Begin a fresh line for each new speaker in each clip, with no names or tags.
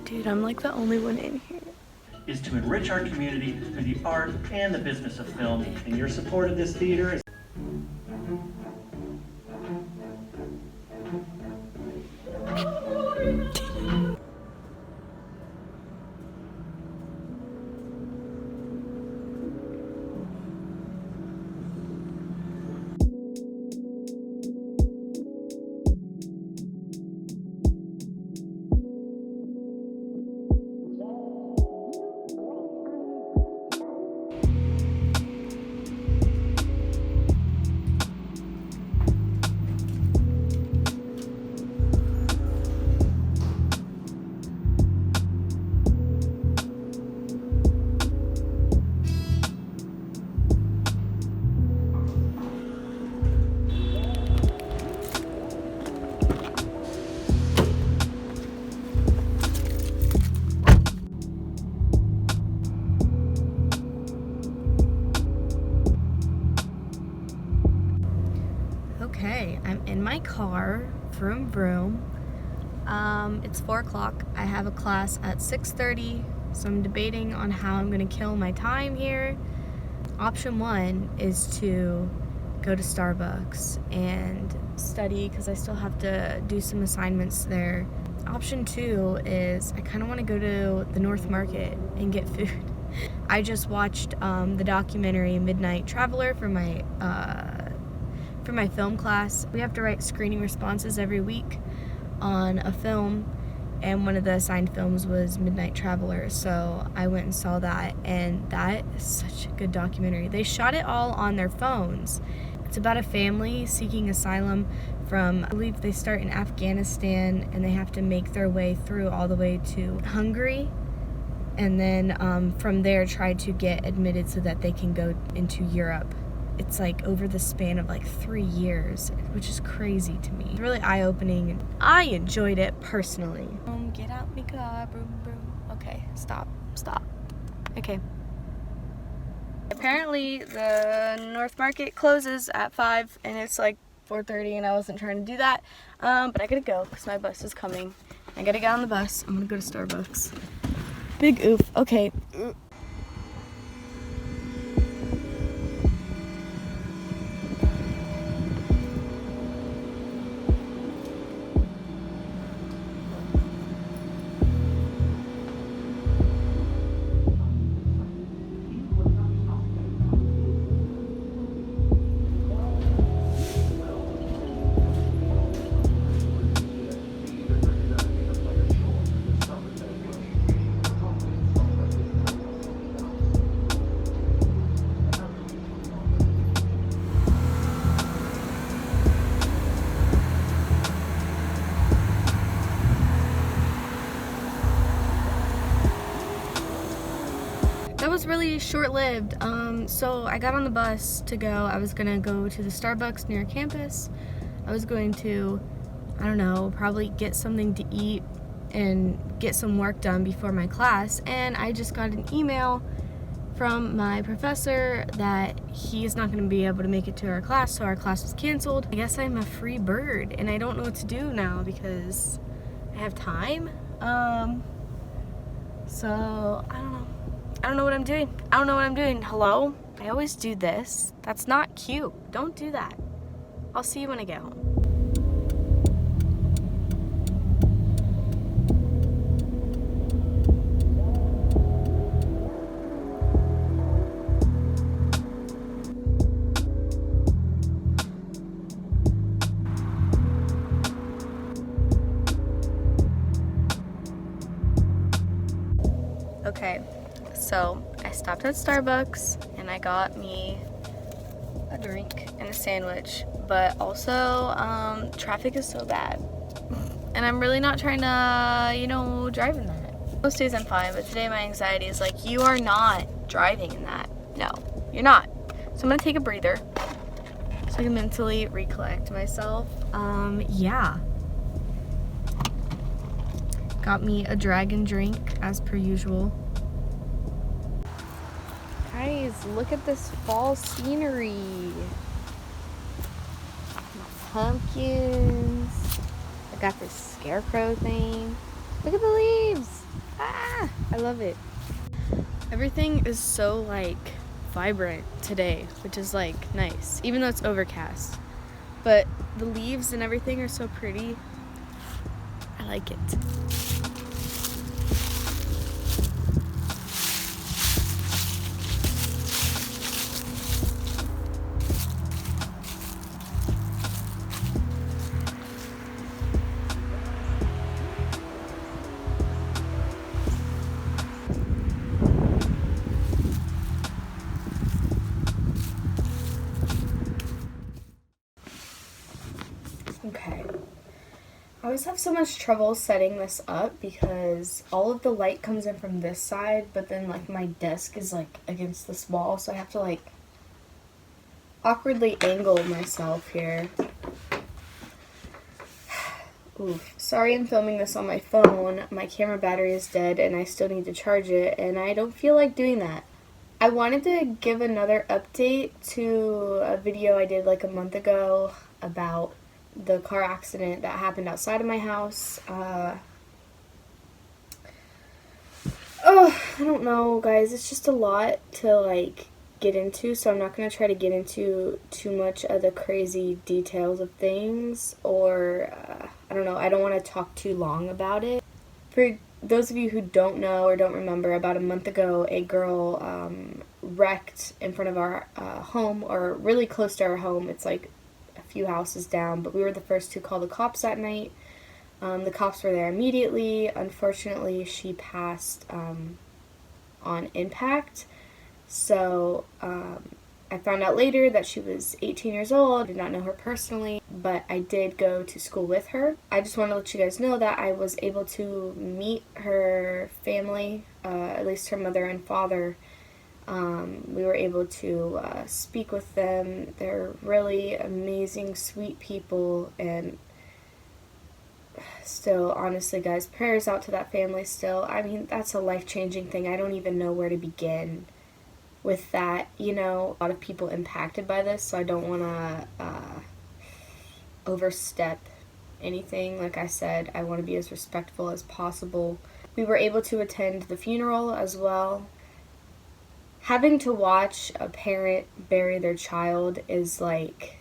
Dude, I'm like the only one in here.
Is to enrich our community through the art and the business of film, and your support of this theater is
Okay, I'm in my car, vroom vroom. It's 4 o'clock. I have a class at 6:30, so I'm debating on how I'm gonna kill my time here. Option 1 is to go to Starbucks and study because I still have to do some assignments there. Option 2 is I kind of want to go to the North Market and get food. I just watched the documentary Midnight Traveler for my film class. We have to write screening responses every week on a film, and one of the assigned films was Midnight Traveler, so I went and saw that, and that is such a good documentary. They shot it all on their phones. It's about a family seeking asylum from, I believe they start in Afghanistan, and they have to make their way through all the way to Hungary, and then from there try to get admitted so that they can go into Europe. It's like over the span of like 3 years, which is crazy to me. It's really eye-opening, and I enjoyed it personally. Get out my car, broom, broom. Okay, stop. Okay. Apparently the North Market closes at 5, and it's like 4:30, and I wasn't trying to do that. But I gotta go because my bus is coming. I gotta get on the bus. I'm gonna go to Starbucks. Big oof. Okay. That was really short-lived. So I got on the bus to go. I was gonna go to the Starbucks near campus. I was going to, I don't know, probably get something to eat and get some work done before my class. And I just got an email from my professor that he is not gonna be able to make it to our class, so our class was canceled. I guess I'm a free bird, and I don't know what to do now because I have time. So I don't know. I don't know what I'm doing. Hello? I always do this. That's not cute. Don't do that. I'll see you when I get home. Okay, so I stopped at Starbucks and I got me a drink and a sandwich, but also traffic is so bad and I'm really not trying to, drive in that. Most days I'm fine, but today my anxiety is like, you are not driving in that. No, you're not. So I'm gonna take a breather so I can mentally recollect myself. Yeah. Got me a dragon drink as per usual. Guys, look at this fall scenery. Pumpkins. I got this scarecrow thing. Look at the leaves. Ah, I love it. Everything is so like vibrant today, which is like nice, even though it's overcast. But the leaves and everything are so pretty. I like it. Okay. I always have so much trouble setting this up because all of the light comes in from this side, but then like my desk is like against this wall, so I have to like awkwardly angle myself here. Oof. Sorry I'm filming this on my phone. My camera battery is dead and I still need to charge it, and I don't feel like doing that. I wanted to give another update to a video I did like a month ago about the car accident that happened outside of my house. I don't know, guys. It's just a lot to like get into, so I'm not going to try to get into too much of the crazy details of things, or I don't know, I don't want to talk too long about it. For those of you who don't know or don't remember, about a month ago, a girl wrecked in front of our home, or really close to our home. It's like a few houses down, but we were the first to call the cops that night. The cops were there immediately. Unfortunately, she passed on impact. So I found out later that she was 18 years old. I did not know her personally, but I did go to school with her. I just want to let you guys know that I was able to meet her family, at least her mother and father. We were able to speak with them. They're really amazing, sweet people, and still, honestly, guys, prayers out to that family still. I mean, that's a life-changing thing. I don't even know where to begin with that. You know, a lot of people impacted by this, so I don't want to overstep anything. Like I said, I want to be as respectful as possible. We were able to attend the funeral as well. Having to watch a parent bury their child is like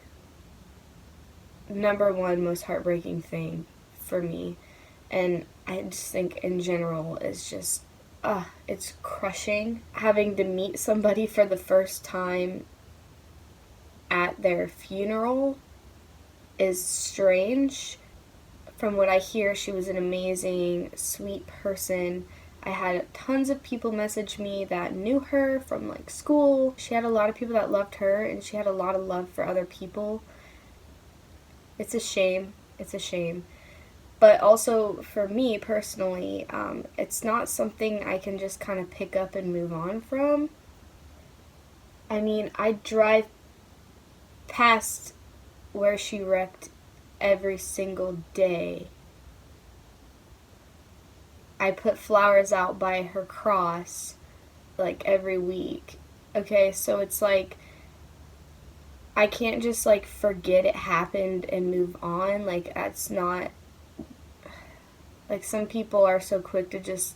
number one most heartbreaking thing for me, and I just think in general is just it's crushing. Having to meet somebody for the first time at their funeral is strange. From what I hear, she was an amazing, sweet person. I had tons of people message me that knew her from like school. She had a lot of people that loved her, and she had a lot of love for other people. It's a shame. It's a shame. But also, for me personally, it's not something I can just kind of pick up and move on from. I mean, I drive past where she wrecked every single day. I put flowers out by her cross, like, every week. Okay, so it's like, I can't just, like, forget it happened and move on. Like, that's not... Like, some people are so quick to just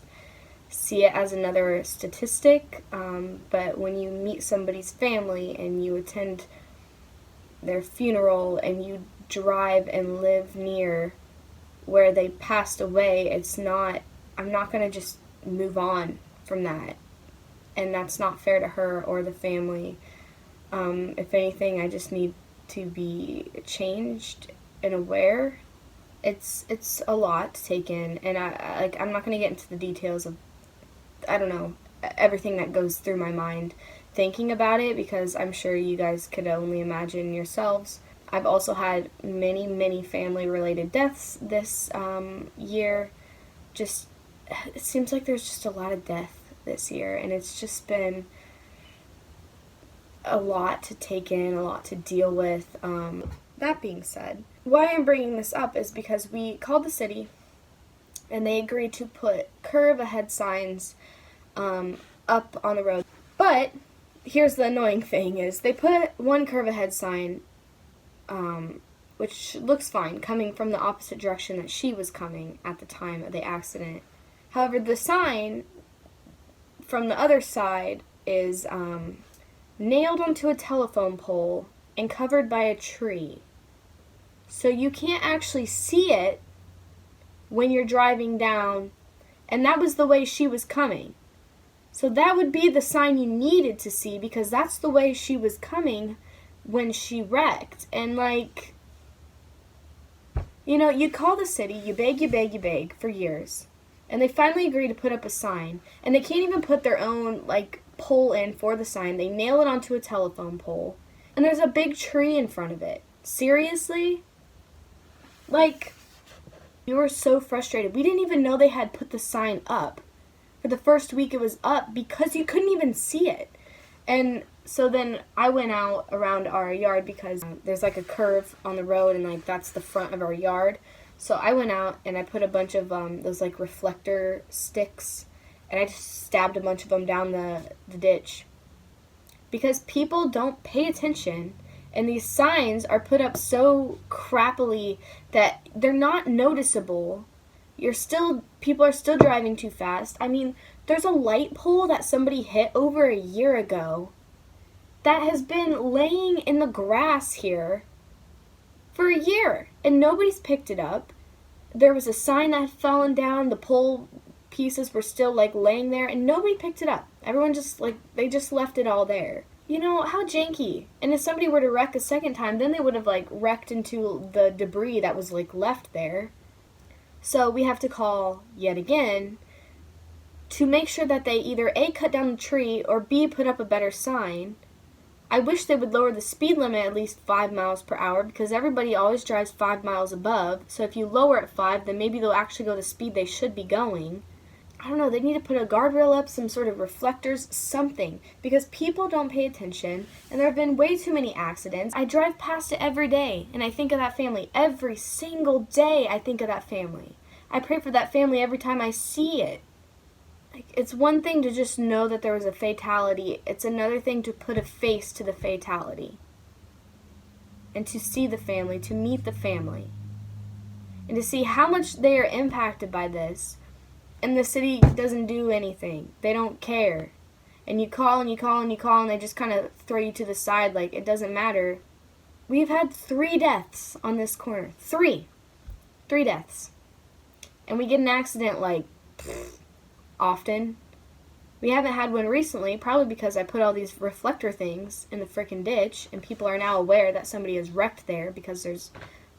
see it as another statistic, but when you meet somebody's family and you attend their funeral and you drive and live near where they passed away, it's not... I'm not going to just move on from that. And that's not fair to her or the family. If anything, I just need to be changed and aware. It's a lot to take in, and I'm not going to get into the details of, I don't know, everything that goes through my mind thinking about it, because I'm sure you guys could only imagine yourselves. I've also had many, many family-related deaths this year. Just, it seems like there's just a lot of death this year, and it's just been a lot to take in, a lot to deal with. That being said, why I'm bringing this up is because we called the city, and they agreed to put curve ahead signs up on the road. But here's the annoying thing is they put one curve ahead sign, which looks fine, coming from the opposite direction that she was coming at the time of the accident. However, the sign from the other side is nailed onto a telephone pole and covered by a tree. So you can't actually see it when you're driving down, and that was the way she was coming. So that would be the sign you needed to see, because that's the way she was coming when she wrecked. And like, you know, you call the city, you beg for years. And they finally agree to put up a sign. And they can't even put their own, like, pole in for the sign. They nail it onto a telephone pole. And there's a big tree in front of it. Seriously? Like, we were so frustrated. We didn't even know they had put the sign up. For the first week it was up because you couldn't even see it. And so then I went out around our yard because there's like a curve on the road, and like that's the front of our yard. So I went out and I put a bunch of those like reflector sticks, and I just stabbed a bunch of them down the ditch. Because people don't pay attention, and these signs are put up so crappily that they're not noticeable. People are still driving too fast. I mean, there's a light pole that somebody hit over a year ago that has been laying in the grass here for a year, and nobody's picked it up. There was a sign that had fallen down. The pole pieces were still like laying there, and nobody picked it up. Everyone just they just left it all there. You know, how janky. And if somebody were to wreck a second time, then they would have like wrecked into the debris that was like left there. So we have to call yet again to make sure that they either A, cut down the tree, or B, put up a better sign. I wish they would lower the speed limit at least 5 miles per hour, because everybody always drives 5 miles above. So if you lower it 5, then maybe they'll actually go the speed they should be going. I don't know, they need to put a guardrail up, some sort of reflectors, something. Because people don't pay attention, and there have been way too many accidents. I drive past it every day, and I think of that family. Every single day I think of that family. I pray for that family every time I see it. Like, it's one thing to just know that there was a fatality. It's another thing to put a face to the fatality. And to see the family, to meet the family. And to see how much they are impacted by this. And the city doesn't do anything. They don't care. And you call and you call and you call, and they just kind of throw you to the side like it doesn't matter. We've had 3 deaths on this corner. 3 deaths. And we get an accident like often. We haven't had one recently, probably because I put all these reflector things in the frickin' ditch, and people are now aware that somebody is wrecked there because there's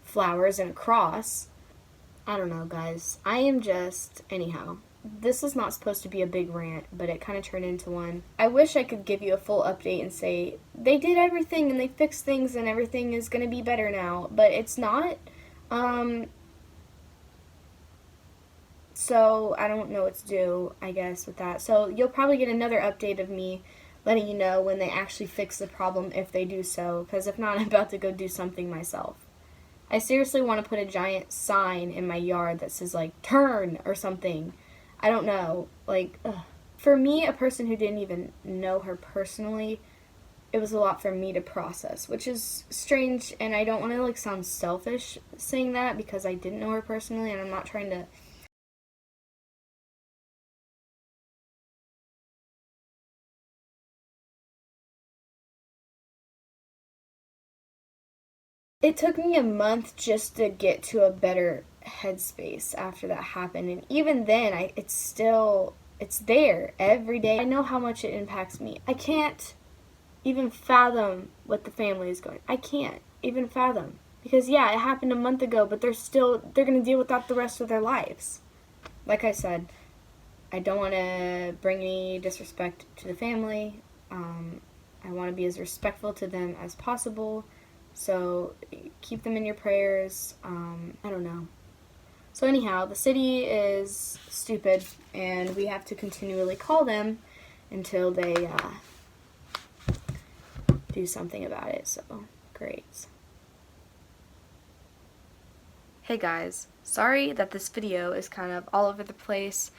flowers and a cross. I don't know, guys. I am just... Anyhow, this is not supposed to be a big rant, but it kind of turned into one. I wish I could give you a full update and say, they did everything and they fixed things and everything is going to be better now, but it's not. So I don't know what to do, I guess, with that. So you'll probably get another update of me letting you know when they actually fix the problem, if they do so, because if not, I'm about to go do something myself. I seriously want to put a giant sign in my yard that says, like, turn or something. I don't know. Like, ugh. For me, a person who didn't even know her personally, it was a lot for me to process, which is strange, and I don't want to, like, sound selfish saying that because I didn't know her personally, and I'm not trying to... It took me a month just to get to a better headspace after that happened, and even then, it's there every day. I know how much it impacts me. I can't even fathom what the family is going. I can't even fathom. Because yeah, it happened a month ago, but they're going to deal with that the rest of their lives. Like I said, I don't want to bring any disrespect to the family. I want to be as respectful to them as possible. So keep them in your prayers. I don't know. So anyhow, the city is stupid, and we have to continually call them until they do something about it. So great. Hey guys, sorry that this video is kind of all over the place.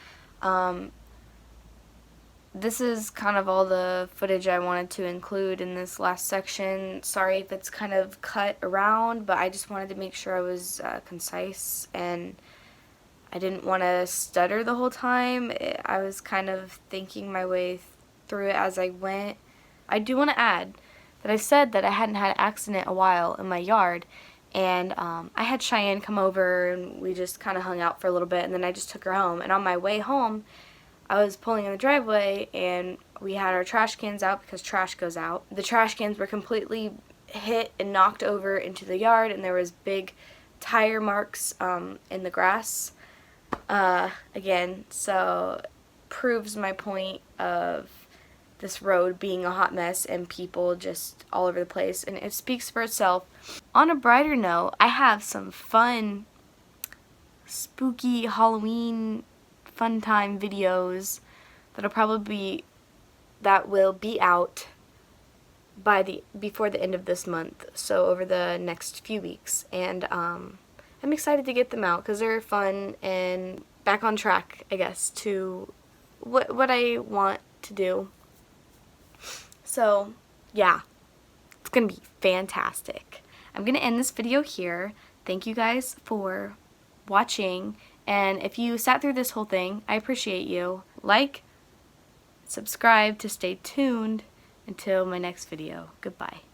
This is kind of all the footage I wanted to include in this last section. Sorry if it's kind of cut around, but I just wanted to make sure I was concise, and I didn't want to stutter the whole time. I was kind of thinking my way through it as I went. I do want to add that I said that I hadn't had an accident a while in my yard, and I had Cheyenne come over and we just kind of hung out for a little bit, and then I just took her home. And on my way home, I was pulling in the driveway and we had our trash cans out because trash goes out. The trash cans were completely hit and knocked over into the yard, and there was big tire marks in the grass. Again, so proves my point of this road being a hot mess and people just all over the place, and it speaks for itself. On a brighter note, I have some fun, spooky Halloween fun time videos that will be out before the end of this month, so over the next few weeks, and I'm excited to get them out because they're fun and back on track, I guess, to what I want to do. So yeah, it's gonna be fantastic. I'm gonna end this video here. Thank you guys for watching, and if you sat through this whole thing, I appreciate you. Like, subscribe to stay tuned until my next video. Goodbye.